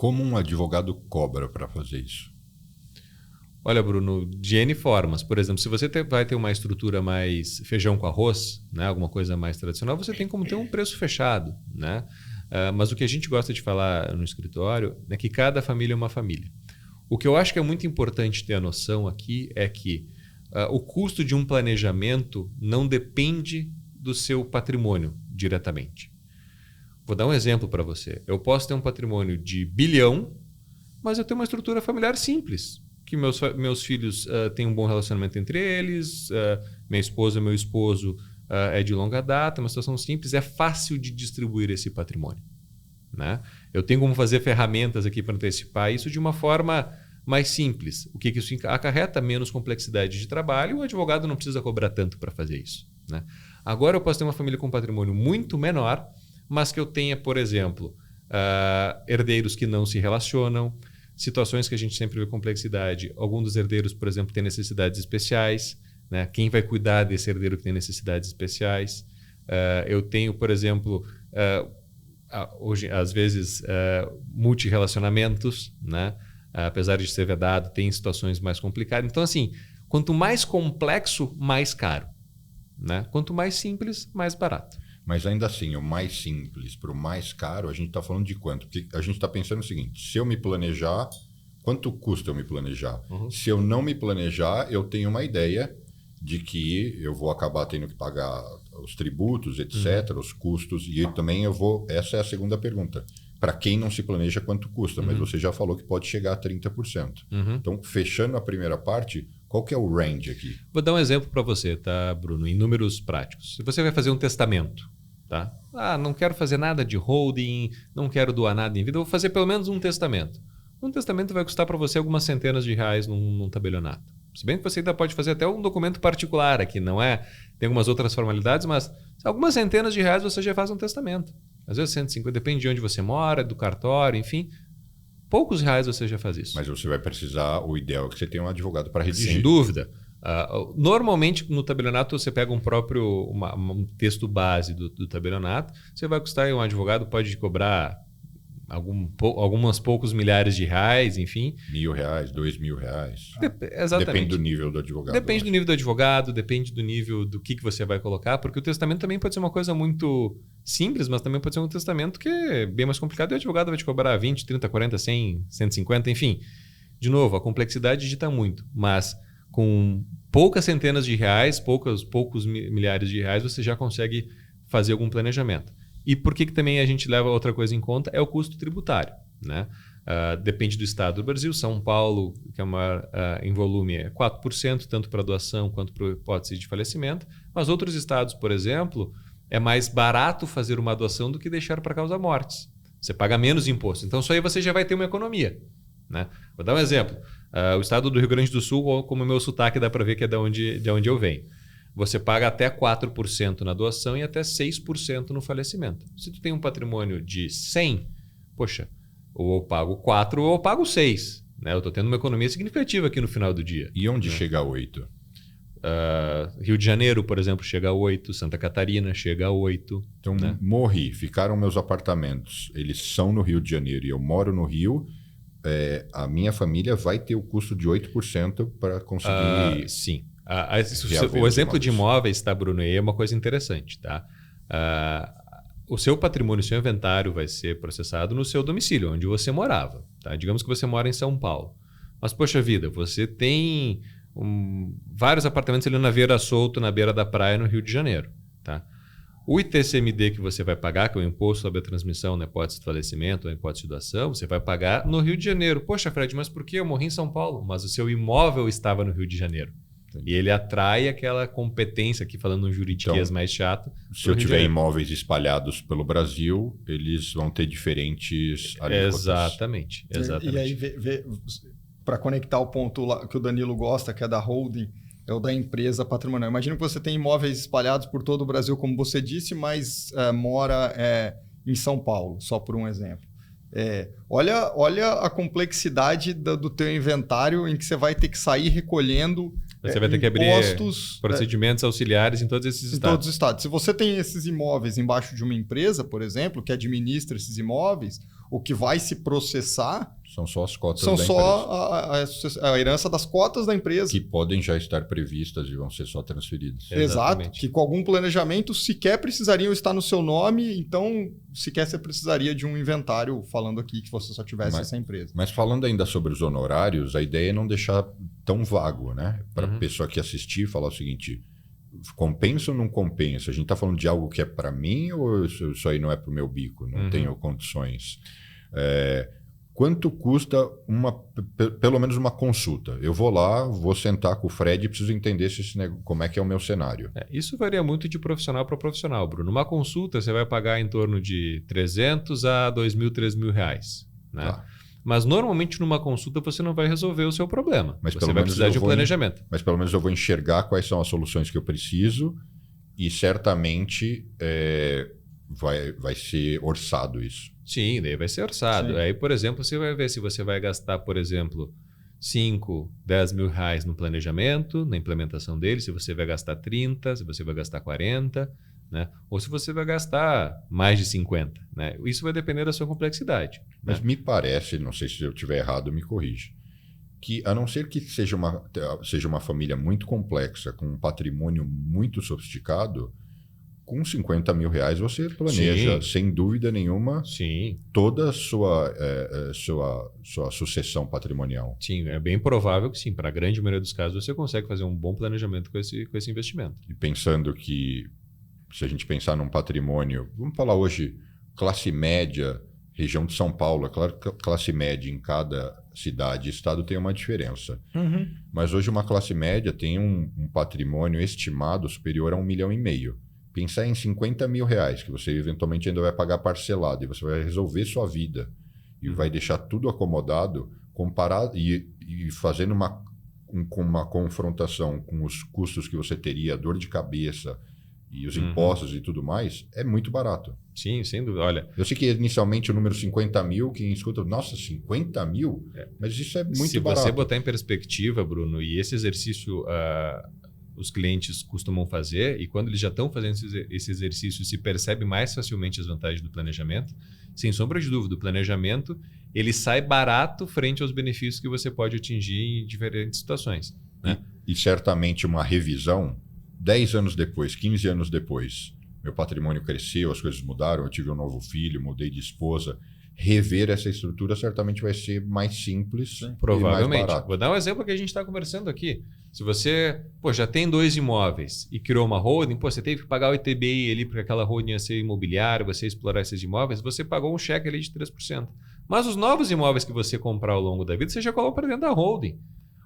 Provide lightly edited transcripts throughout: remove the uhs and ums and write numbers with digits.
Como um advogado cobra para fazer isso? Olha, Bruno, de N formas. Por exemplo, se você vai ter uma estrutura mais feijão com arroz, né, alguma coisa mais tradicional, você tem como ter um preço fechado, né? Mas o que a gente gosta de falar no escritório é que cada família é uma família. O que eu acho que é muito importante ter a noção aqui é que o custo de um planejamento não depende do seu patrimônio diretamente. Vou dar um exemplo para você. Eu posso ter um patrimônio de bilhão, mas eu tenho uma estrutura familiar simples. Que meus filhos têm um bom relacionamento entre eles, minha esposa e meu esposo é de longa data, uma situação simples, é fácil de distribuir esse patrimônio, né? Eu tenho como fazer ferramentas aqui para antecipar isso de uma forma mais simples. O que isso acarreta? Menos complexidade de trabalho, o advogado não precisa cobrar tanto para fazer isso, né? Agora eu posso ter uma família com um patrimônio muito menor, mas que eu tenha, por exemplo, herdeiros que não se relacionam, situações que a gente sempre vê complexidade. Alguns dos herdeiros, por exemplo, têm necessidades especiais, né? Quem vai cuidar desse herdeiro que tem necessidades especiais? Eu tenho, por exemplo, hoje, às vezes, multirrelacionamentos, né? Apesar de ser vedado, tem situações mais complicadas. Então, assim, quanto mais complexo, mais caro, né? Quanto mais simples, mais barato. Mas ainda assim, o mais simples para o mais caro, a gente está falando de quanto? Porque a gente está pensando o seguinte, se eu me planejar, quanto custa eu me planejar? Uhum. Se eu não me planejar, eu tenho uma ideia de que eu vou acabar tendo que pagar os tributos, etc., os custos, e também eu vou... Essa é a segunda pergunta. Para quem não se planeja, quanto custa? Mas você já falou que pode chegar a 30%. Então, fechando a primeira parte, qual que é o range aqui? Vou dar um exemplo para você, tá, Bruno? Em números práticos. Se você vai fazer um testamento, tá? Não quero fazer nada de holding, não quero doar nada em vida, eu vou fazer pelo menos um testamento. Um testamento vai custar para você algumas centenas de reais num tabelionato. Se bem que você ainda pode fazer até um documento particular aqui, não é? Tem algumas outras formalidades, mas algumas centenas de reais você já faz um testamento. Às vezes 150, depende de onde você mora, do cartório, enfim. Poucos reais você já faz isso. Mas você vai precisar, o ideal é que você tenha um advogado para redigir. Sem dúvida. Normalmente, no tabelionato, você pega um texto base do tabelionato, você vai custar, um advogado pode cobrar algumas poucos milhares de reais, enfim. R$1.000, R$2.000. Exatamente. Depende do nível do advogado. Depende do nível do advogado, depende do nível do que você vai colocar, porque o testamento também pode ser uma coisa muito simples, mas também pode ser um testamento que é bem mais complicado e o advogado vai te cobrar 20, 30, 40, 100, 150, enfim. De novo, a complexidade dita muito, mas com poucas centenas de reais, poucos milhares de reais, você já consegue fazer algum planejamento. E por que também a gente leva outra coisa em conta? É o custo tributário, né? Depende do estado do Brasil. São Paulo, que é maior em volume, é 4%, tanto para doação quanto para hipótese de falecimento. Mas outros estados, por exemplo, é mais barato fazer uma doação do que deixar para causar mortes. Você paga menos imposto. Então, isso aí você já vai ter uma economia, né? Vou dar um exemplo. O estado do Rio Grande do Sul, como o meu sotaque dá para ver que é de onde eu venho. Você paga até 4% na doação e até 6% no falecimento. Se tu tem um patrimônio de 100, poxa, ou eu pago 4 ou eu pago 6. Né? Eu estou tendo uma economia significativa aqui no final do dia. E onde chega a 8? Rio de Janeiro, por exemplo, chega a 8. Santa Catarina chega a 8. Então, né? Morri, ficaram meus apartamentos. Eles são no Rio de Janeiro e eu moro no Rio. A minha família vai ter o custo de 8% para conseguir... Sim. O exemplo de imóveis, tá, Bruno, é uma coisa interessante. Tá? O seu patrimônio, o seu inventário vai ser processado no seu domicílio, onde você morava. Tá? Digamos que você mora em São Paulo. Mas, poxa vida, você tem vários apartamentos ali na Vieira Solto, na beira da praia, no Rio de Janeiro. Tá? O ITCMD que você vai pagar, que é o Imposto sobre a Transmissão na hipótese de falecimento ou hipótese de doação, você vai pagar no Rio de Janeiro. Poxa, Fred, mas por que eu morri em São Paulo? Mas o seu imóvel estava no Rio de Janeiro. E ele atrai aquela competência, aqui falando um juridiquês mais chato. Se eu tiver imóveis espalhados pelo Brasil, eles vão ter diferentes alíquotas. Exatamente. E aí, para conectar o ponto lá, que o Danilo gosta, que é da holding, é o da empresa patrimonial. Imagina que você tem imóveis espalhados por todo o Brasil, como você disse, mas mora em São Paulo, só por um exemplo. Olha a complexidade do teu inventário em que você vai ter que sair recolhendo Você vai ter que abrir procedimentos auxiliares em todos esses estados. Em todos os estados. Se você tem esses imóveis embaixo de uma empresa, por exemplo, que administra esses imóveis, o que vai se processar são só as cotas são da só a herança das cotas da empresa. Que podem já estar previstas e vão ser só transferidas. Exato. Que com algum planejamento sequer precisariam estar no seu nome, então sequer você precisaria de um inventário falando aqui que você só tivesse essa empresa. Mas falando ainda sobre os honorários, a ideia é não deixar tão vago, né? Para a pessoa que assistir falar o seguinte: compensa ou não compensa? A gente está falando de algo que é para mim ou isso aí não é para o meu bico? Não tenho condições. Quanto custa pelo menos uma consulta? Eu vou lá, vou sentar com o Fred e preciso entender como é que é o meu cenário. Isso varia muito de profissional para profissional, Bruno. Uma consulta você vai pagar em torno de 300 a 2.000, 3.000 reais. Né? Tá. Mas normalmente numa consulta você não vai resolver o seu problema. Mas você vai precisar de um planejamento. Mas pelo menos eu vou enxergar quais são as soluções que eu preciso e certamente vai ser orçado isso. Sim, daí vai ser orçado. Sim. Aí, por exemplo, você vai ver se você vai gastar, por exemplo, 5, 10 mil reais no planejamento, na implementação dele, se você vai gastar 30, se você vai gastar 40, né? Ou se você vai gastar mais de 50. Né? Isso vai depender da sua complexidade. Mas né? me parece, não sei se eu estiver errado, me corrija, que a não ser que seja uma família muito complexa, com um patrimônio muito sofisticado, com 50 mil reais você planeja, sem dúvida nenhuma, toda a sua sucessão patrimonial. Sim, é bem provável que sim. Para a grande maioria dos casos você consegue fazer um bom planejamento com esse investimento. E pensando que, se a gente pensar num patrimônio, vamos falar hoje, classe média, região de São Paulo, é claro que classe média em cada cidade e estado tem uma diferença. Mas hoje uma classe média tem um patrimônio estimado superior a 1,5 milhão. Pensar em 50 mil reais, que você eventualmente ainda vai pagar parcelado, e você vai resolver sua vida, e vai deixar tudo acomodado, comparado e fazendo uma confrontação com os custos que você teria, dor de cabeça, e os impostos e tudo mais, é muito barato. Sim, sem dúvida. Olha, eu sei que inicialmente o número 50 mil, quem escuta, nossa, 50 mil? Mas isso é muito barato. Se você botar em perspectiva, Bruno, e esse exercício os clientes costumam fazer, e quando eles já estão fazendo esse exercício, se percebe mais facilmente as vantagens do planejamento. Sem sombra de dúvida, o planejamento ele sai barato frente aos benefícios que você pode atingir em diferentes situações. Né? E certamente uma revisão, 10 anos depois, 15 anos depois, meu patrimônio cresceu, as coisas mudaram, eu tive um novo filho, mudei de esposa. Rever essa estrutura certamente vai ser mais simples. Provavelmente. E mais barato. Vou dar um exemplo que a gente está conversando aqui. Se você já tem 2 imóveis e criou uma holding, você teve que pagar o ITBI ali porque aquela holding ia ser imobiliária, você ia explorar esses imóveis, você pagou um cheque ali de 3%. Mas os novos imóveis que você comprar ao longo da vida, você já coloca para dentro da holding.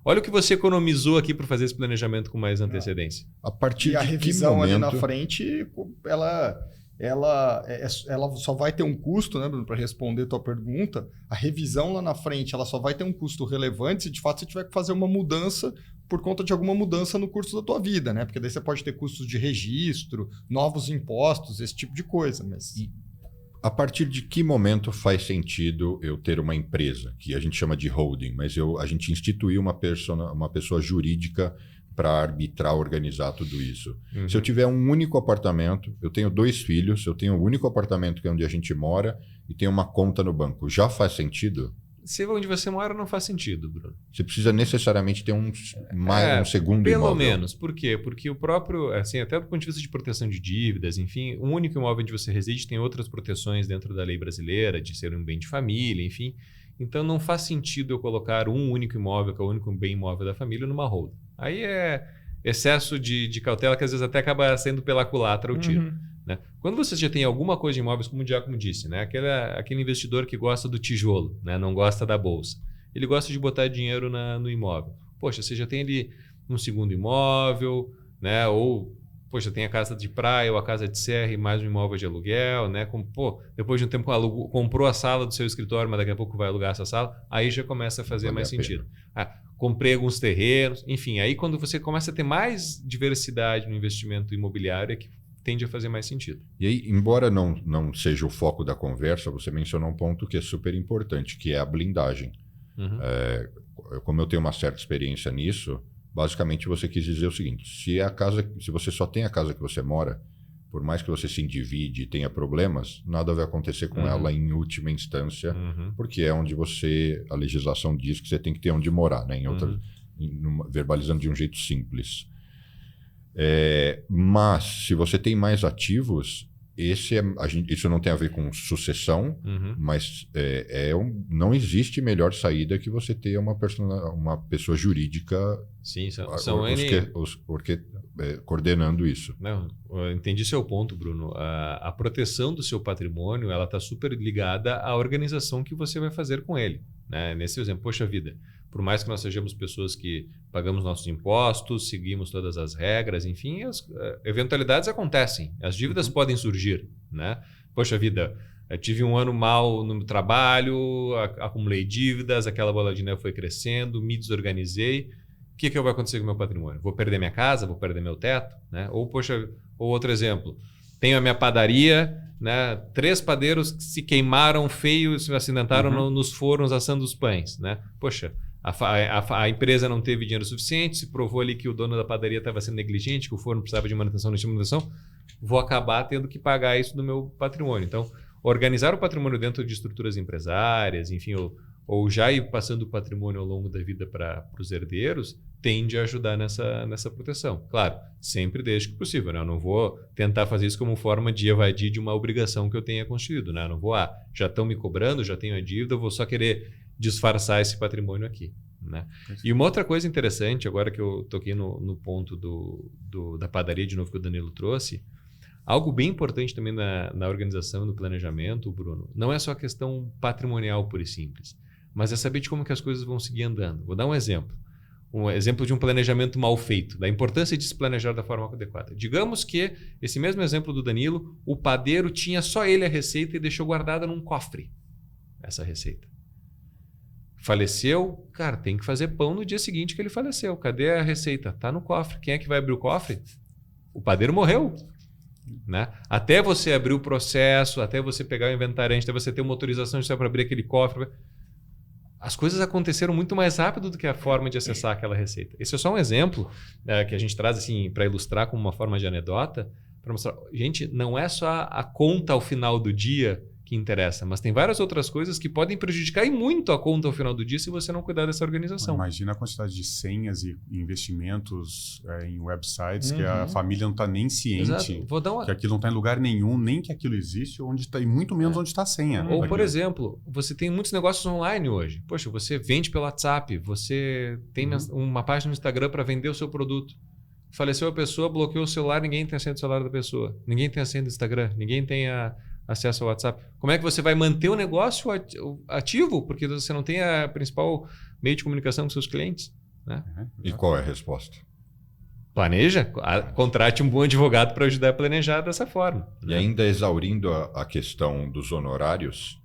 Olha o que você economizou aqui para fazer esse planejamento com mais antecedência. A partir e a de revisão que momento... ali na frente, ela só vai ter um custo, né, Bruno, para responder a tua pergunta. A revisão lá na frente, ela só vai ter um custo relevante se de fato você tiver que fazer uma mudança por conta de alguma mudança no curso da tua vida, né? Porque daí você pode ter custos de registro, novos impostos, esse tipo de coisa. Mas a partir de que momento faz sentido eu ter uma empresa, que a gente chama de holding, mas a gente instituiu uma pessoa jurídica para arbitrar, organizar tudo isso. Se eu tiver um único apartamento, eu tenho 2 filhos, eu tenho um único apartamento que é onde a gente mora e tenho uma conta no banco, já faz sentido? Se onde você mora não faz sentido, Bruno. Você precisa necessariamente ter um segundo pelo imóvel. Pelo menos. Por quê? Porque o próprio, assim, até do ponto de vista de proteção de dívidas, enfim, um único imóvel onde você reside tem outras proteções dentro da lei brasileira, de ser um bem de família, enfim. Então não faz sentido eu colocar um único imóvel, que é o único bem imóvel da família, numa holding. Aí é excesso de cautela que às vezes até acaba sendo pela culatra o tiro. Né? Quando você já tem alguma coisa de imóveis, como o Giacomo disse, né? Aquele investidor que gosta do tijolo, né? Não gosta da bolsa. Ele gosta de botar dinheiro no imóvel. Poxa, você já tem ali um segundo imóvel, né? Ou poxa, tem a casa de praia ou a casa de serra e mais um imóvel de aluguel, né? Depois de um tempo comprou a sala do seu escritório, mas daqui a pouco vai alugar essa sala, aí já começa a fazer mais sentido. Comprei alguns terrenos, enfim, aí quando você começa a ter mais diversidade no investimento imobiliário é que tende a fazer mais sentido. E aí, embora não seja o foco da conversa, você mencionou um ponto que é super importante, que é a blindagem. Como eu tenho uma certa experiência nisso, Basicamente, você quis dizer o seguinte: se você só tem a casa que você mora, por mais que você se endivide e tenha problemas, nada vai acontecer com ela em última instância, porque é onde a legislação diz que você tem que ter onde morar, né? Verbalizando de um jeito simples. Mas, se você tem mais ativos, isso não tem a ver com sucessão, mas não existe melhor saída que você ter uma pessoa jurídica. Sim, coordenando isso. Não, eu entendi seu ponto, Bruno. A proteção do seu patrimônio ela está super ligada à organização que você vai fazer com ele. Né? Nesse exemplo, poxa vida, por mais que nós sejamos pessoas que pagamos nossos impostos, seguimos todas as regras, enfim, as eventualidades acontecem, as dívidas podem surgir. Né? Poxa vida, eu tive um ano mal no trabalho, acumulei dívidas, aquela bola de neve foi crescendo, me desorganizei. O que vai acontecer com o meu patrimônio? Vou perder minha casa? Vou perder meu teto? Né? Ou outro exemplo, tenho a minha padaria, né? 3 padeiros que se queimaram feio, se acidentaram nos fornos assando os pães. Né? Poxa, a empresa não teve dinheiro suficiente, se provou ali que o dono da padaria estava sendo negligente, que o forno precisava de manutenção, não tinha manutenção, vou acabar tendo que pagar isso do meu patrimônio. Então, organizar o patrimônio dentro de estruturas empresárias, enfim, ou já ir passando o patrimônio ao longo da vida para os herdeiros, tende a ajudar nessa proteção. Claro, sempre desde que possível. Né? Eu não vou tentar fazer isso como forma de evadir de uma obrigação que eu tenha constituído. Né? Eu não vou, já estão me cobrando, já tenho a dívida, eu vou só querer disfarçar esse patrimônio aqui. Né? E uma outra coisa interessante, agora que eu toquei no ponto da padaria, de novo, que o Danilo trouxe, algo bem importante também na organização e no planejamento, Bruno, não é só a questão patrimonial pura e simples, mas é saber de como que as coisas vão seguir andando. Vou dar um exemplo. Um exemplo de um planejamento mal feito, da importância de se planejar da forma adequada. Digamos que, esse mesmo exemplo do Danilo, o padeiro tinha só ele a receita e deixou guardada num cofre essa receita. Faleceu, cara, tem que fazer pão no dia seguinte que ele faleceu. Cadê a receita? Tá no cofre. Quem é que vai abrir o cofre? O padeiro morreu. Né? Até você abrir o processo, até você pegar o inventariante, até você ter uma autorização para abrir aquele cofre, as coisas aconteceram muito mais rápido do que a forma de acessar aquela receita. Esse é só um exemplo que a gente traz assim, para ilustrar como uma forma de anedota, para mostrar, gente, não é só a conta ao final do dia que interessa, mas tem várias outras coisas que podem prejudicar e muito a conta ao final do dia se você não cuidar dessa organização. Imagina a quantidade de senhas e investimentos em websites que a família não está nem ciente, que aquilo não está em lugar nenhum, nem que aquilo existe, onde tá, e muito menos onde está a senha. Ou, por exemplo, você tem muitos negócios online hoje. Poxa, você vende pelo WhatsApp, você tem uma página no Instagram para vender o seu produto. Faleceu a pessoa, bloqueou o celular, ninguém tem a senha do celular da pessoa, ninguém tem a senha do Instagram, ninguém tem acesso ao WhatsApp. Como é que você vai manter o negócio ativo? Porque você não tem a principal meio de comunicação com seus clientes. Né? E qual é a resposta? Planeja, contrate um bom advogado para ajudar a planejar dessa forma. E ainda exaurindo a questão dos honorários,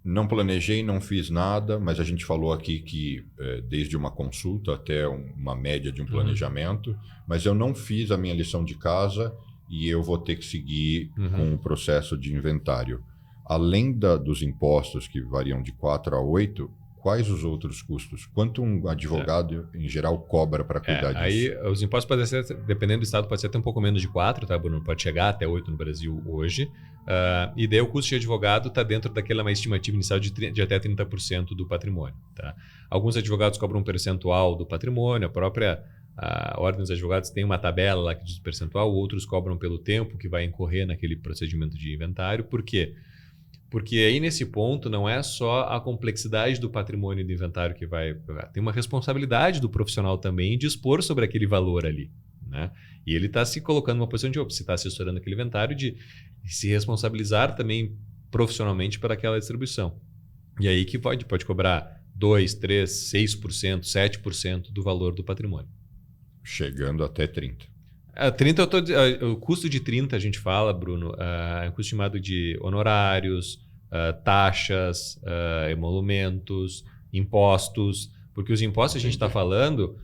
não planejei, não fiz nada, mas a gente falou aqui que desde uma consulta até uma média de um planejamento, mas eu não fiz a minha lição de casa e eu vou ter que seguir com o processo de inventário. Além dos impostos, que variam de 4 a 8, quais os outros custos? Quanto um advogado, em geral, cobra para cuidar disso? Aí, os impostos podem ser, dependendo do estado, pode ser até um pouco menos de 4, tá, Bruno? Pode chegar até 8 no Brasil hoje. E daí o custo de advogado está dentro daquela estimativa inicial de até 30% do patrimônio. Tá? Alguns advogados cobram um percentual do patrimônio, a Ordem dos Advogados tem uma tabela lá que diz o percentual, outros cobram pelo tempo que vai incorrer naquele procedimento de inventário. Por quê? Porque aí nesse ponto não é só a complexidade do patrimônio do inventário que vai... Tem uma responsabilidade do profissional também de expor sobre aquele valor ali. Né? E ele está se colocando numa posição de, se está assessorando aquele inventário, de se responsabilizar também profissionalmente por aquela distribuição. E aí que pode cobrar 2%, 3%, 6%, 7% do valor do patrimônio. Chegando até 30%. 30, o custo de 30 a gente fala, Bruno, é um custo chamado de honorários, taxas, emolumentos, impostos, porque os impostos a gente está falando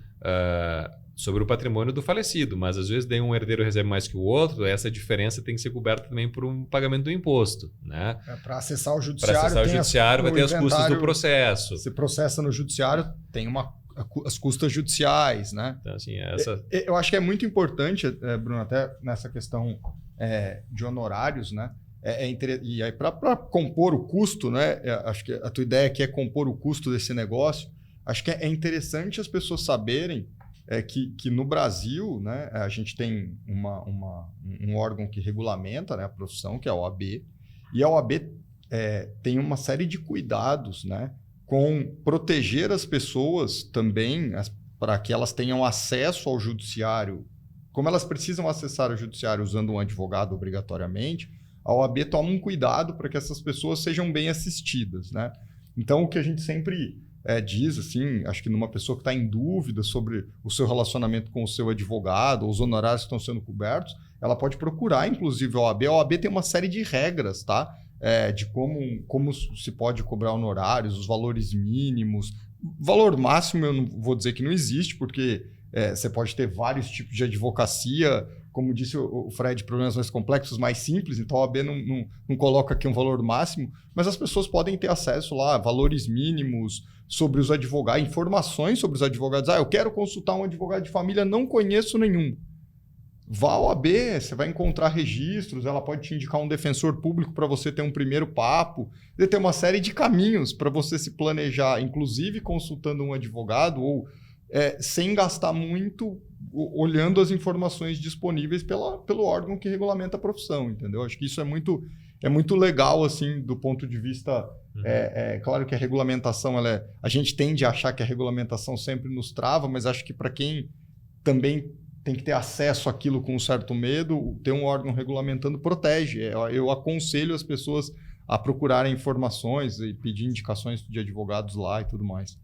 sobre o patrimônio do falecido, mas às vezes daí um herdeiro recebe mais que o outro, essa diferença tem que ser coberta também por um pagamento do imposto. Né? Para acessar o judiciário, vai ter os custos do processo. Se processa no judiciário, tem uma as custas judiciais, né? Então, assim, eu acho que é muito importante, Bruno, até nessa questão de honorários, né? E aí, para compor o custo, né? Acho que a tua ideia aqui é compor o custo desse negócio. Acho que é interessante as pessoas saberem que no Brasil, né, a gente tem um órgão que regulamenta, né, a profissão, que é a OAB, e a OAB tem uma série de cuidados, né, com proteger as pessoas também, para que elas tenham acesso ao judiciário. Como elas precisam acessar o judiciário usando um advogado obrigatoriamente, a OAB toma um cuidado para que essas pessoas sejam bem assistidas, né? Então, o que a gente sempre diz, assim, acho que numa pessoa que está em dúvida sobre o seu relacionamento com o seu advogado, ou os honorários que estão sendo cobertos, ela pode procurar, inclusive, a OAB. A OAB tem uma série de regras, tá? De como se pode cobrar honorários, os valores mínimos. Valor máximo eu não vou dizer que não existe, porque você pode ter vários tipos de advocacia, como disse o Fred, problemas mais complexos, mais simples, então a OAB não coloca aqui um valor máximo, mas as pessoas podem ter acesso lá a valores mínimos sobre os advogados, informações sobre os advogados. Eu quero consultar um advogado de família, não conheço nenhum. Vá à OAB, você vai encontrar registros, ela pode te indicar um defensor público para você ter um primeiro papo. Tem uma série de caminhos para você se planejar, inclusive consultando um advogado ou sem gastar muito, olhando as informações disponíveis pelo órgão que regulamenta a profissão, entendeu? Acho que isso é muito legal, assim, do ponto de vista... claro que a regulamentação, a gente tende a achar que a regulamentação sempre nos trava, mas acho que para quem também tem que ter acesso àquilo com um certo medo, ter um órgão regulamentando protege. Eu aconselho as pessoas a procurarem informações e pedir indicações de advogados lá e tudo mais.